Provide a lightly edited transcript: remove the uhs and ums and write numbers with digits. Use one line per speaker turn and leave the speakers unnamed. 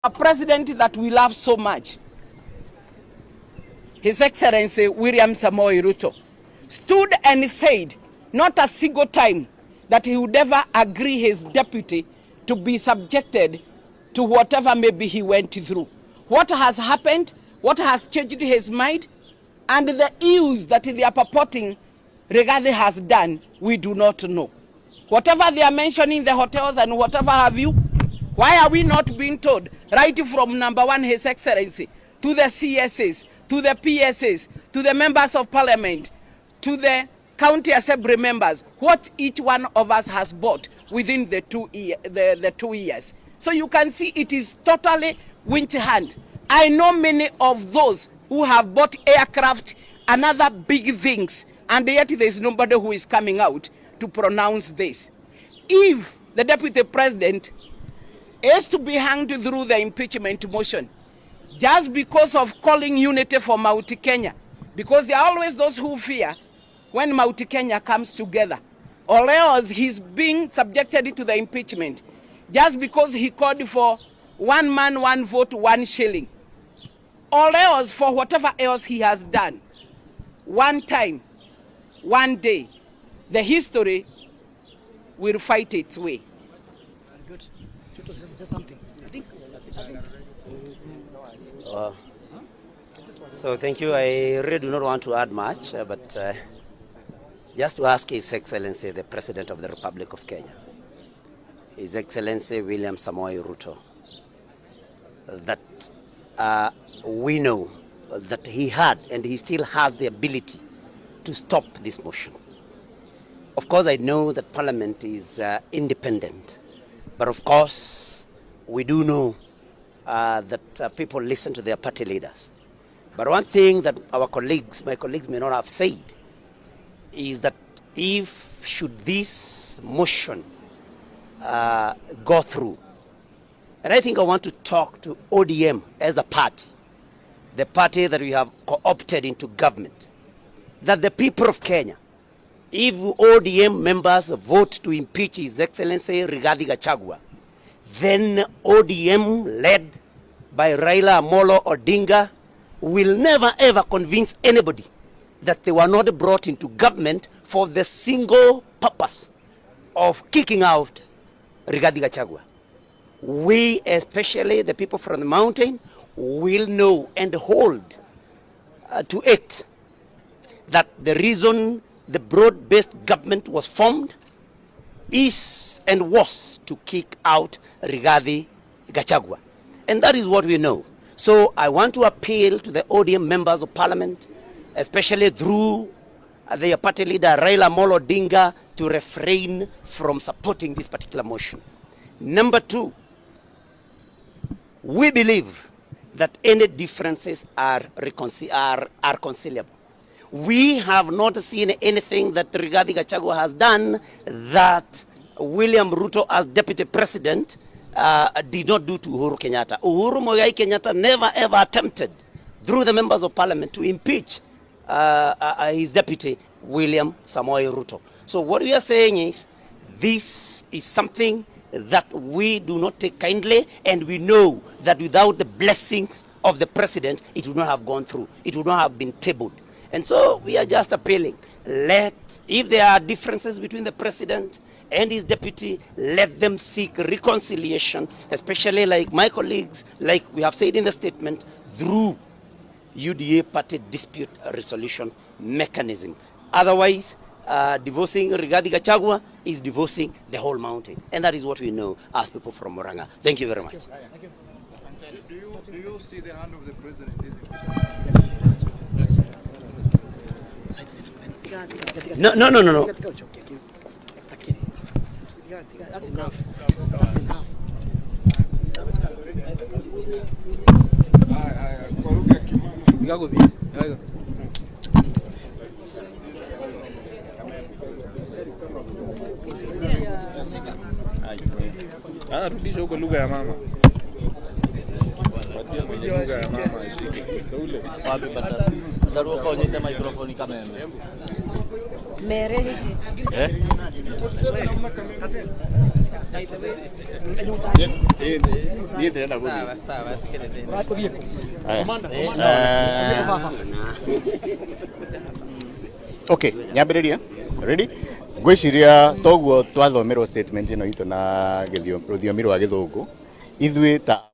A president that we love so much, His Excellency William Samoei Ruto, stood and said not a single time that he would ever agree his deputy to be subjected to whatever maybe he went through. What has happened, what has changed his mind, and the ills that they are purporting Rigathi has done, we do not know. Whatever they are mentioning in the hotels and whatever have you, why are we not being told, right from number one, His Excellency, to the CSAs, to the PSAs, to the members of parliament, to the county assembly members, what each one of us has bought within the 2 years. So you can see it is totally winter hand. I know many of those who have bought aircraft and other big things, and yet there is nobody who is coming out to pronounce this. If the deputy president is to be hanged through the impeachment motion, just because of calling unity for Mount Kenya, because there are always those who fear when Mount Kenya comes together, or else he's being subjected to the impeachment just because he called for 1 man, 1 vote, 1 shilling, or else for whatever else he has done. One time, one day, the history will fight its way.
Good. Say something.
So thank you. I really do not want to add much, but just to ask His Excellency, the President of the Republic of Kenya, His Excellency William Samoei Ruto, that we know that he had and he still has the ability to stop this motion. Of course, I know that Parliament is independent, but of course, we do know that people listen to their party leaders. But one thing that my colleagues may not have said is that if should this motion go through, and I think I want to talk to ODM as a party, the party that we have co-opted into government, that the people of Kenya, if ODM members vote to impeach His Excellency Rigathi Gachagua, then ODM, led by Raila Amolo Odinga, will never ever convince anybody that they were not brought into government for the single purpose of kicking out Rigathi Gachagua. We, especially the people from the mountain, will know and hold to it that the reason the broad-based government was formed is and was to kick out Rigathi Gachagua. And that is what we know. So I want to appeal to the ODM members of parliament, especially through their party leader Raila Amolo Odinga, to refrain from supporting this particular motion. Number two, we believe that any differences are conciliable. We have not seen anything that Rigathi Gachagua has done that William Ruto, as deputy president, did not do to Uhuru Kenyatta. Uhuru Muigai Kenyatta never ever attempted, through the members of parliament, to impeach his deputy, William Samoei Ruto. So what we are saying is, this is something that we do not take kindly, and we know that without the blessings of the president, it would not have gone through. It would not have been tabled. And so we are just appealing, if there are differences between the president and his deputy, let them seek reconciliation, especially like my colleagues, like we have said in the statement, through UDA party dispute resolution mechanism. Otherwise, divorcing Rigathi Gachagua is divorcing the whole mountain. And that is what we know as people from Moranga. Thank you very much.
Thank you.
Do you see the hand of the president?
No.
That's enough. That's enough.
Rudisha huko lugha ya mama. Patia mwenye lugha ya mama ashike. Ndio ule. Wapi bata. Ndio kwa nyeta microphone kama
Okay, nyambĩrĩria. Ready? Ngwĩciria toguo twathomerwo statement ĩno itũ na rũthiomi rwa Gĩthũngũ. Ithuĩ ta